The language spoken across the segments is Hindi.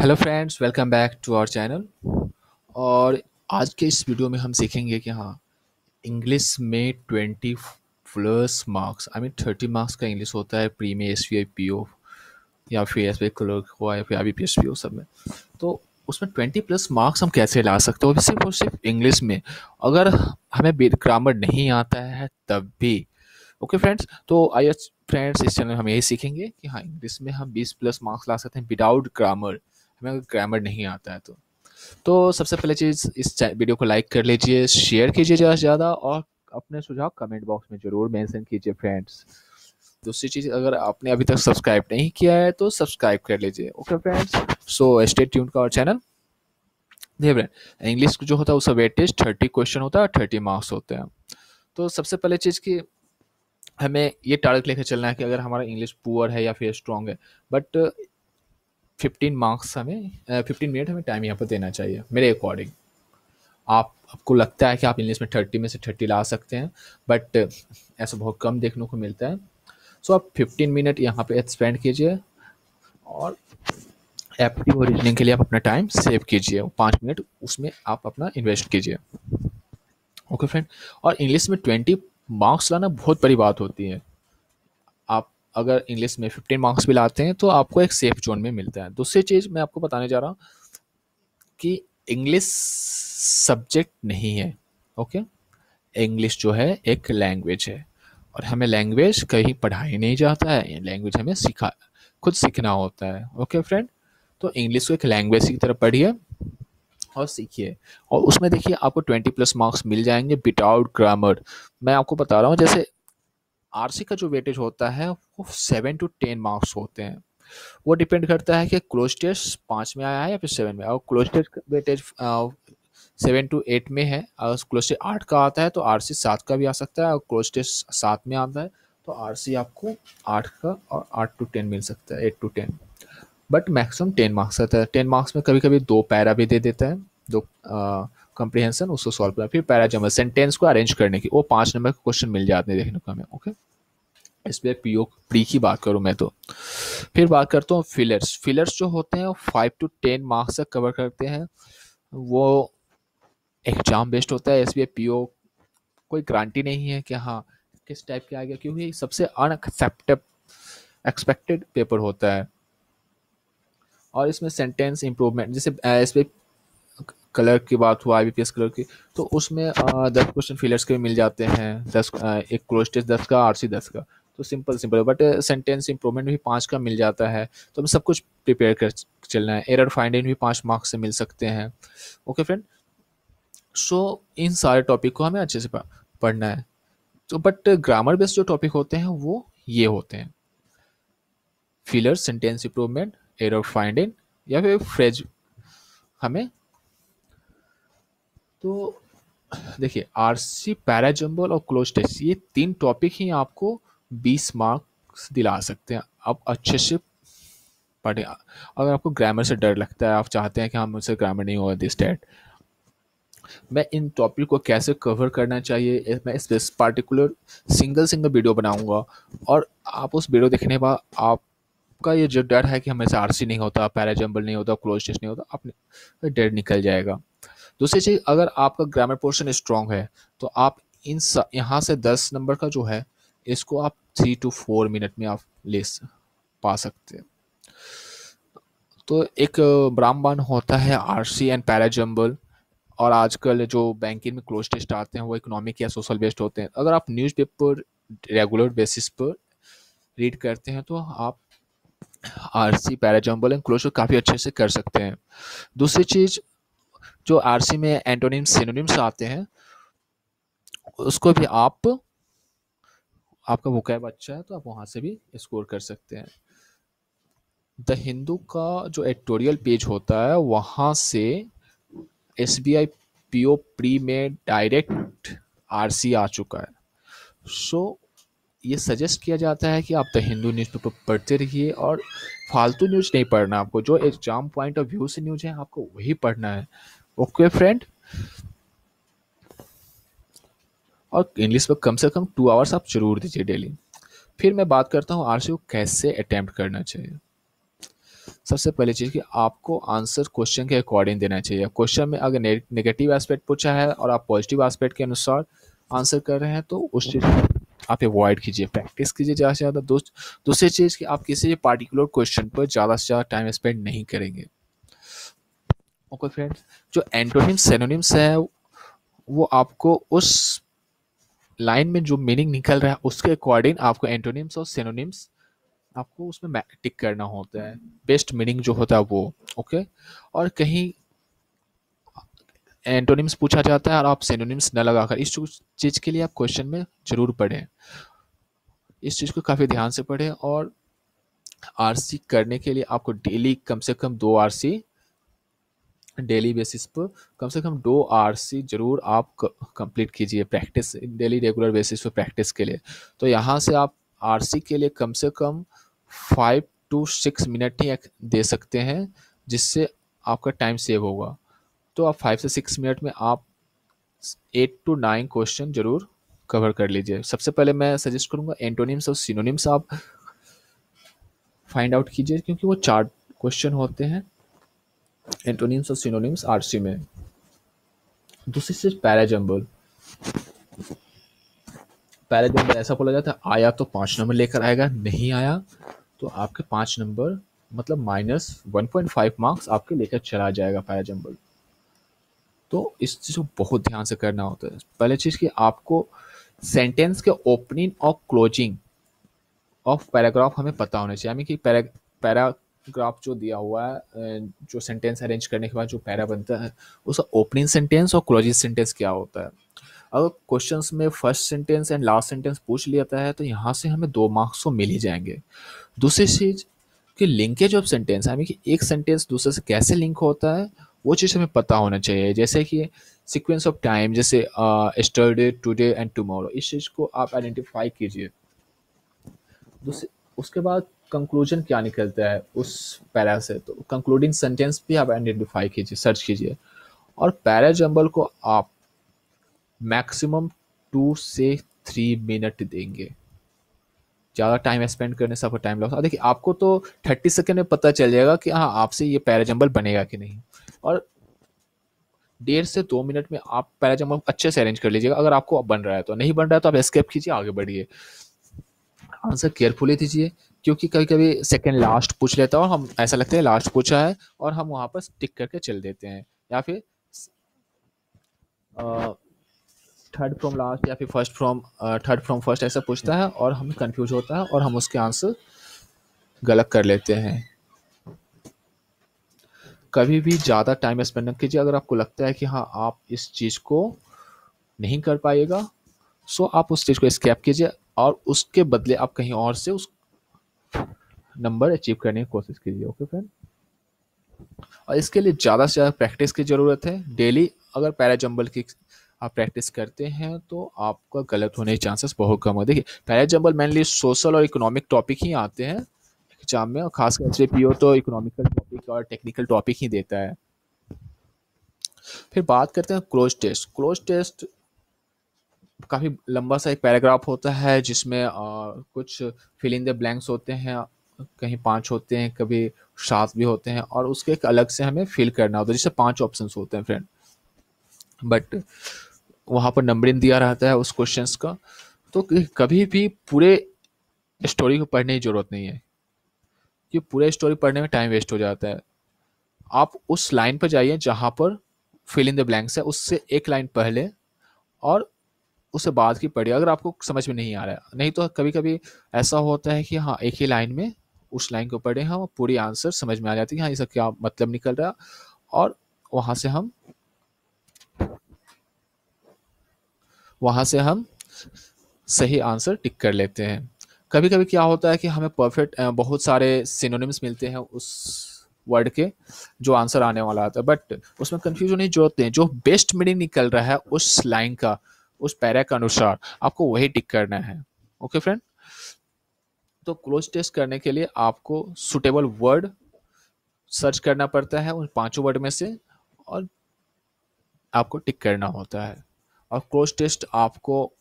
Hello friends, welcome back to our channel. और आज के इस वीडियो में हम सीखेंगे कि हाँ, इंग्लिश में 20+ मार्क्स, आई मीन 30 मार्क्स का इंग्लिश होता है प्री में, S V I P O या फिर एस बी आई क्लर्क हुआ या फिर I B P S P O सब में। तो उसमें 20+ मार्क्स हम कैसे ला सकते हो, सिर्फ और सिर्फ इंग्लिश में, अगर हमें ग्रामर नहीं आता है तब भी। ओके फ्रेंड्स, तो आइए फ्रेंड्स, इस चैनल में हम यही सीखेंगे कि हाँ, इंग्लिश में हम 20+ मार्क्स ला सकते हैं विदाउट ग्रामर, हमें अगर ग्रामर नहीं आता है तो सबसे पहले चीज़, इस वीडियो को लाइक कर लीजिए, शेयर कीजिए ज़्यादा से ज़्यादा, और अपने सुझाव कमेंट बॉक्स में ज़रूर मेंशन कीजिए फ्रेंड्स। दूसरी चीज़, अगर आपने अभी तक सब्सक्राइब नहीं किया है तो सब्सक्राइब कर लीजिए। Okay friends, so stay tuned का और चैनल। देखिए फ्रेंड, इंग्लिश जो होता है उसका वेटेज 30 क्वेश्चन होता है, 30 मार्क्स होते हैं। तो सबसे पहले चीज़ की हमें ये टारगेट लेकर चलना है कि अगर हमारा इंग्लिश पुअर है या फिर स्ट्रॉन्ग है, बट 15 मार्क्स हमें 15 मिनट हमें टाइम यहाँ पर देना चाहिए मेरे अकॉर्डिंग। आपको लगता है कि आप इंग्लिश में 30 में से 30 ला सकते हैं, बट ऐसा बहुत कम देखने को मिलता है। सो आप 15 मिनट यहाँ पे स्पेंड कीजिए, और एप्टी और रीजनिंग के लिए आप अपना टाइम सेव कीजिए, 5 मिनट उसमें आप अपना इन्वेस्ट कीजिए। ओके फ्रेंड, और इंग्लिश में 20 मार्क्स लाना बहुत बड़ी बात होती है। आप अगर इंग्लिश में 15 मार्क्स भी लाते हैं तो आपको एक सेफ जोन में मिलता है। दूसरी चीज़ मैं आपको बताने जा रहा हूँ कि इंग्लिश सब्जेक्ट नहीं है। ओके, इंग्लिश जो है एक लैंग्वेज है, और हमें लैंग्वेज कहीं पढ़ाई नहीं जाता है, लैंग्वेज हमें खुद सीखना होता है। ओके फ्रेंड, तो इंग्लिश को एक लैंग्वेज की तरह पढ़िए और सीखिए, और उसमें देखिए आपको 20+ मार्क्स मिल जाएंगे विदाउट ग्रामर। मैं आपको बता रहा हूँ, जैसे आरसी का जो वेटेज होता है वो 7 to 10 मार्क्स होते हैं। वो डिपेंड करता है कि क्लोज टेस्ट 5 में आया है या फिर 7 में। और क्लोज टेस्ट वेटेज 7 to 8 में है। अगर क्लोज टेस्ट 8 का आता है तो आरसी 7 का भी आ सकता है, और क्लोज टेस्ट 7 में आता है तो आरसी आपको 8 का और 8 to 10 मिल सकता है, 8 to 10। बट मैक्सिमम 10 मार्क्स आता है। 10 मार्क्स में कभी कभी 2 पैरा भी दे देता है, दो कंप्रीहेंशन उसको सॉल्व करना, फिर पैरा जमा सेंटेंस को अरेंज करने की, वो 5 नंबर के क्वेश्चन मिल जाते हैं देखने को हमें। ओके, इस पर पीओ प्री की बात करूं मैं तो। फिर बात करता हूँ फिलर्स। फिलर्स जो होते हैं वो 5 to 10 मार्क्स तक कवर करते हैं। वो एग्जाम बेस्ड होता है, एसबीआई पीओ कोई गारंटी नहीं है कि हाँ किस टाइप के आएगा, क्योंकि सबसे अनएक्सेप्टेड एक्सपेक्टेड पेपर होता है। और इसमें सेंटेंस इंप्रूवमेंट, जैसे एसबीआई कलर की बात हुआ, आईबीपीएस कलर की, तो उसमें 10 क्वेश्चन फिलर्स के भी मिल जाते हैं। एक क्लोज टेस्ट 10 का, आरसी 10 का, तो simple simple. But sentence improvement भी 5 का मिल जाता है, तो हमें सब कुछ प्रिपेयर कर चलना है। एरर फाइंडिंग भी 5 मार्क्स से मिल सकते हैं। ओके फ्रेंड, सो इन सारे टॉपिक को हमें अच्छे से पढ़ना है। तो बट ग्रामर बेस्ड जो टॉपिक होते हैं वो ये होते हैं: filler, sentence improvement, error finding, या फिर फ्रेज। हमें तो देखिए, आरसी, पैराजम्बल और क्लोज टेस्ट, ये 3 टॉपिक ही आपको 20 मार्क्स दिला सकते हैं। आप अच्छे से पढ़े। अगर आपको ग्रामर से डर लगता है, आप चाहते हैं कि हाँ मुझसे ग्रामर नहीं होगा दिस डैट, मैं इन टॉपिक को कैसे कवर करना चाहिए, मैं इस पार्टिकुलर सिंगल सिंगल वीडियो बनाऊंगा। और आप उस वीडियो देखने के बाद आपका ये जो डर है कि हमेशा आरसी नहीं होता, पैराजम्बल नहीं होता, क्लोज टेस्ट नहीं होता, अपने डर निकल जाएगा। दूसरी चीज़, अगर आपका ग्रामर पोर्शन स्ट्रांग है तो आप यहाँ से 10 नंबर का जो है, इसको आप 3 to 4 मिनट में आप पा सकते हैं। तो एक ब्राह्मण होता है आरसी एंड पैराजम्बल, और आजकल जो बैंकिंग में क्लोज टेस्ट आते हैं वो इकोनॉमिक या सोशल बेस्ड होते हैं। अगर आप न्यूज़पेपर रेगुलर बेसिस पर रीड करते हैं तो आप आरसी, पैराजम्बल एंड क्लोज काफ़ी अच्छे से कर सकते हैं। दूसरी चीज़, जो आरसी में एंटोनिम्स सिनोनिम्स आते हैं, उसको भी आपका वोकैब अच्छा है तो आप वहाँ से भी स्कोर कर सकते हैं। द हिंदू का जो एडिटोरियल पेज होता है, वहाँ से S B I P O pre में डायरेक्ट आरसी आ चुका है। सो ये सजेस्ट किया जाता है कि आप द हिंदू न्यूज़पेपर पढ़ते रहिए, और फालतू न्यूज़ नहीं पढ़ना आपको, जो एग्जाम पॉइंट ऑफ व्यू से न्यूज़ है आपको वही पढ़ना है। ओके फ्रेंड, और इंग्लिश पर कम से कम 2 आवर्स आप जरूर दीजिए डेली। फिर मैं बात करता हूँ आरसी को कैसे अटेम्प्ट करना चाहिए। सबसे पहली चीज़ कि आपको आंसर क्वेश्चन के अकॉर्डिंग देना चाहिए। क्वेश्चन में अगर नेगेटिव एस्पेक्ट पूछा है और आप पॉजिटिव एस्पेक्ट के अनुसार आंसर कर रहे हैं तो उस चीज़ को आप अवॉइड कीजिए, प्रैक्टिस कीजिए ज़्यादा से ज़्यादा। दूसरी चीज़ कि आप किसी पार्टिकुलर क्वेश्चन पर ज़्यादा से ज़्यादा टाइम स्पेंड नहीं करेंगे। ओके फ्रेंड्स, जो एंटोनिम्स सिनोनिम्स है वो आपको उस लाइन में जो मीनिंग निकल रहा है उसके अकॉर्डिंग आपको एंटोनिम्स और सिनोनिम्स आपको उसमें टिक करना होता है, बेस्ट मीनिंग जो होता है वो। ओके, और कहीं एंटोनिम्स पूछा जाता है और आप सिनोनिम्स न लगाकर, इस चीज़ के लिए आप क्वेश्चन में जरूर पढ़ें, इस चीज़ को काफ़ी ध्यान से पढ़ें। और आरसी करने के लिए आपको डेली कम से कम 2 आरसी, डेली बेसिस पर कम से कम 2 आरसी जरूर आप कंप्लीट कीजिए, प्रैक्टिस डेली रेगुलर बेसिस पर प्रैक्टिस के लिए। तो यहाँ से आप आरसी के लिए कम से कम 5 to 6 मिनट ही दे सकते हैं, जिससे आपका टाइम सेव होगा। तो आप 5 से 6 मिनट में आप 8 to 9 क्वेश्चन जरूर कवर कर लीजिए। सबसे पहले मैं सजेस्ट करूंगा एंटोनिम्स और सिनोनिम्स आप फाइंड आउट कीजिए, क्योंकि वो 4 क्वेश्चन होते हैं एंटोनिम्स और सिनोनिम्स आरसी में। दूसरी चीज पैराजम्बल। पैराजम्बल ऐसा बोला जाता है, आया तो 5 नंबर लेकर आएगा, नहीं आया तो आपके 5 नंबर मतलब -1.5 मार्क्स आपके लेकर चला जाएगा पैराजम्बल। तो इस चीज़ को बहुत ध्यान से करना होता है। पहले चीज़ कि आपको सेंटेंस के ओपनिंग और क्लोजिंग ऑफ पैराग्राफ हमें पता होना चाहिए, यानी कि पैराग्राफ जो दिया हुआ है, जो सेंटेंस अरेंज करने के बाद जो पैरा बनता है, उसका ओपनिंग सेंटेंस और क्लोजिंग सेंटेंस क्या होता है। अगर क्वेश्चंस में first sentence and last sentence पूछ लिया है तो यहाँ से हमें 2 मार्क्स तो मिल ही जाएंगे। दूसरी चीज़ कि लिंकेज ऑफ सेंटेंस, यानी कि एक सेंटेंस दूसरे से कैसे लिंक होता है वो चीज़ हमें पता होना चाहिए। जैसे कि सीक्वेंस ऑफ टाइम, जैसे यस्टरडे, टुडे एंड टुमारो, इस चीज़ को आप आइडेंटिफाई कीजिए। दूसरे उसके बाद कंक्लूजन क्या निकलता है उस पैरा से, तो कंक्लूडिंग सेंटेंस भी आप आइडेंटिफाई कीजिए, सर्च कीजिए। और पैरा जंबल को आप मैक्सिमम 2 से 3 मिनट देंगे। ज़्यादा टाइम स्पेंड करने से आपको टाइम लॉस। देखिए आपको तो 30 सेकेंड में पता चल जाएगा कि हाँ आपसे ये पैराजम्बल बनेगा कि नहीं। और 1.5 से 2 मिनट में आप पैराजम्बल अच्छे से अरेंज कर लीजिएगा। अगर आपको बन रहा है तो, नहीं बन रहा है तो आप एस्केप कीजिए, आगे बढ़िए। आंसर केयरफुली दीजिए, क्योंकि कभी कभी सेकंड लास्ट पूछ लेता है और हम ऐसा लगता है लास्ट पूछा है और हम वहाँ पर टिक करके चल देते हैं, या फिर थर्ड फ्रॉम लास्ट या फिर first from third from first ऐसा पूछता है और हमें कंफ्यूज होता है और हम उसके आंसर गलत कर लेते हैं। कभी भी ज़्यादा टाइम स्पेंड न कीजिए। अगर आपको लगता है कि हाँ आप इस चीज़ को नहीं कर पाएगा, सो आप उस चीज़ को स्कैप कीजिए और उसके बदले आप कहीं और से उस नंबर अचीव करने की कोशिश कीजिए। ओके फ्रेंड, और इसके लिए ज़्यादा से ज़्यादा प्रैक्टिस की ज़रूरत है। डेली अगर पैराजम्बल की आप प्रैक्टिस करते हैं तो आपका गलत होने के चांसेस बहुत कम हो। देखिए पैराजम्बल मेनली सोशल और इकोनॉमिक टॉपिक ही आते हैं एग्जाम में, और खासकर एसएपीओ तो इकोनॉमिकल टॉपिक और टेक्निकल टॉपिक ही देता है। फिर बात करते हैं क्लोज टेस्ट। क्लोज टेस्ट काफ़ी लंबा सा एक पैराग्राफ होता है जिसमें कुछ फिल इन द ब्लैंक्स होते हैं, कहीं 5 होते हैं, कभी 7 भी होते हैं, और उसके एक अलग से हमें फिल करना होता है, जिससे 5 ऑप्शंस होते हैं फ्रेंड। बट वहाँ पर नंबरिंग दिया रहता है उस क्वेश्चंस का। तो कभी भी पूरे स्टोरी को पढ़ने की ज़रूरत नहीं है, कि पूरे स्टोरी पढ़ने में टाइम वेस्ट हो जाता है। आप उस लाइन पर जाइए जहाँ पर फिल इन द ब्लैंक्स है, उससे एक लाइन पहले और उससे बाद की पढ़िए अगर आपको समझ में नहीं आ रहा है। नहीं तो कभी कभी ऐसा होता है कि हाँ एक ही लाइन में उस लाइन को पढ़े हम, पूरी आंसर समझ में आ जाती है, हाँ इसका क्या मतलब निकल रहा है, और वहाँ से हम वहाँ से हम सही आंसर टिक कर लेते हैं। कभी कभी क्या होता है कि हमें परफेक्ट बहुत सारे सिनोनिम्स मिलते हैं उस वर्ड के जो आंसर आने वाला आता है, बट उसमें कंफ्यूजन होने की जरूरत नहीं। जो बेस्ट मीनिंग निकल रहा है उस लाइन का, उस पैरा के अनुसार आपको वही टिक करना है। ओके फ्रेंड, तो क्लोज टेस्ट करने के लिए आपको सुटेबल वर्ड सर्च करना पड़ता है उन 5 वर्ड में से, और आपको टिक करना होता है। और क्लोज टेस्ट आपको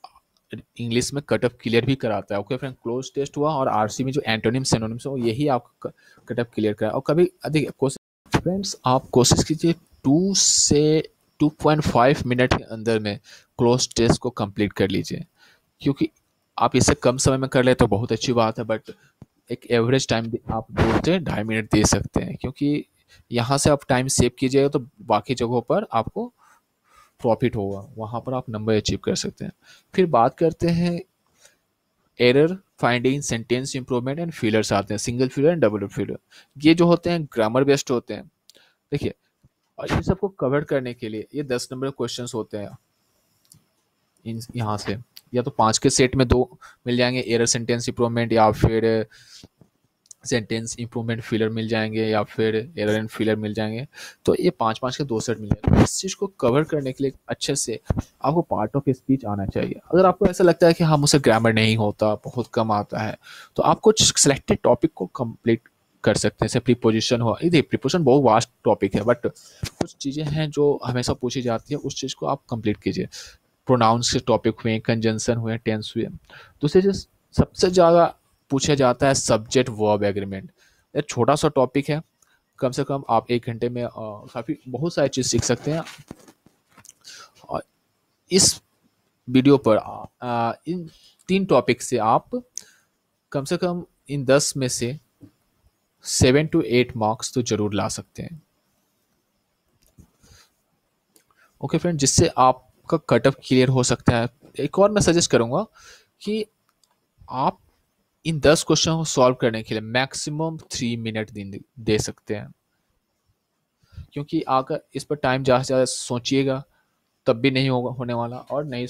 इंग्लिश में कट ऑफ क्लियर भी कराता है। ओके फ्रेंड, क्लोज टेस्ट हुआ और आरसी में जो एंटोनिम सिनोनिम्स हो यही आपको कट ऑफ क्लियर करा। और कभी अधिक कोशिश फ्रेंड्स आप कोशिश कीजिए 2 से 2.5 मिनट के अंदर में क्लोज टेस्ट को कंप्लीट कर लीजिए, क्योंकि आप इससे कम समय में कर ले तो बहुत अच्छी बात है, बट एक एवरेज टाइम आप 2 से 2.5 मिनट दे सकते हैं, क्योंकि यहाँ से आप टाइम सेव कीजिएगा तो बाकी जगहों पर आपको प्रॉफिट होगा, वहाँ पर आप नंबर अचीव कर सकते हैं। फिर बात करते हैं error finding, sentence improvement and fillers आते हैं, single filler and double filler. ये जो होते हैं ग्रामर बेस्ड होते हैं। देखिए, और इन सबको कवर करने के लिए ये 10 नंबर क्वेश्चंस होते हैं। इन यहाँ से या तो 5 के सेट में 2 मिल जाएंगे, एरर सेंटेंस इंप्रूवमेंट या फिर सेंटेंस इंप्रूवमेंट फिलर मिल जाएंगे या फिर एरर एंड फिलर मिल जाएंगे। तो ये 5-5 के 2 सेट मिल जाएंगे। इस चीज़ को कवर करने के लिए अच्छे से आपको पार्ट ऑफ स्पीच आना चाहिए। अगर आपको ऐसा लगता है कि हाँ मुझसे ग्रामर नहीं होता, बहुत कम आता है, तो आप कुछ सिलेक्टेड टॉपिक को कंप्लीट कर सकते हैं। जैसे प्रीपोजिशन हुआ, ये प्रीपोजिशन बहुत वास्ट टॉपिक है, बट कुछ चीज़ें हैं जो हमेशा पूछी जाती है, उस चीज़ को आप कंप्लीट कीजिए। प्रोनाउंस के टॉपिक हुए, कंजंक्शन हुए, टेंस हुए। दूसरे जो सबसे ज़्यादा पूछा जाता है सब्जेक्ट वर्ब एग्रीमेंट। ये छोटा सा टॉपिक है, कम से कम आप 1 घंटे में काफ़ी बहुत सारी चीज़ सीख सकते हैं। और इस वीडियो पर इन 3 टॉपिक से आप कम से कम इन 10 में से 7 to 8 मार्क्स तो जरूर ला सकते हैं। ओके फ्रेंड, जिससे आपका कट ऑफ क्लियर हो सकता है। एक और मैं सजेस्ट करूंगा कि आप इन 10 क्वेश्चन को सॉल्व करने के लिए मैक्सिमम 3 मिनट दे सकते हैं, क्योंकि अगर इस पर टाइम ज़्यादा से ज़्यादा सोचिएगा तब भी नहीं होगा होने वाला। और नहीं,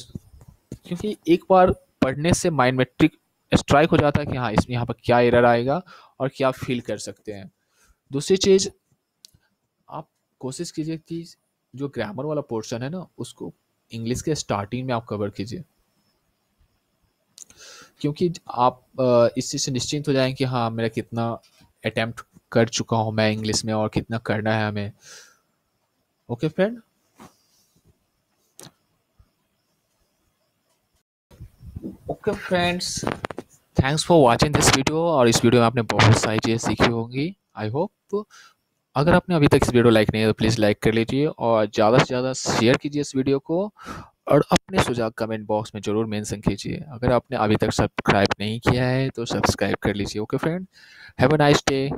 क्योंकि एक बार पढ़ने से माइंड में ट्रिक स्ट्राइक हो जाता है कि हाँ इसमें यहाँ पर क्या एरर आएगा और क्या फील कर सकते हैं। दूसरी चीज़, आप कोशिश कीजिए कि जो ग्रामर वाला पोर्शन है ना उसको इंग्लिश के स्टार्टिंग में आप कवर कीजिए, क्योंकि आप इस चीज़ से निश्चिंत हो जाएं कि हाँ मेरा कितना अटेम्प्ट कर चुका हूँ मैं इंग्लिश में और कितना करना है हमें। Okay friend, okay friends, thanks for watching this video. और इस वीडियो में आपने बहुत सारी चीज़ें सीखी होंगी, आई होप। अगर आपने अभी तक इस वीडियो लाइक नहीं है तो प्लीज़ लाइक कर लीजिए और ज़्यादा से ज़्यादा शेयर कीजिए इस वीडियो को, और अपने सुझाव कमेंट बॉक्स में ज़रूर मेंशन कीजिए। अगर आपने अभी तक सब्सक्राइब नहीं किया है तो सब्सक्राइब कर लीजिए। Okay friend, have a nice day.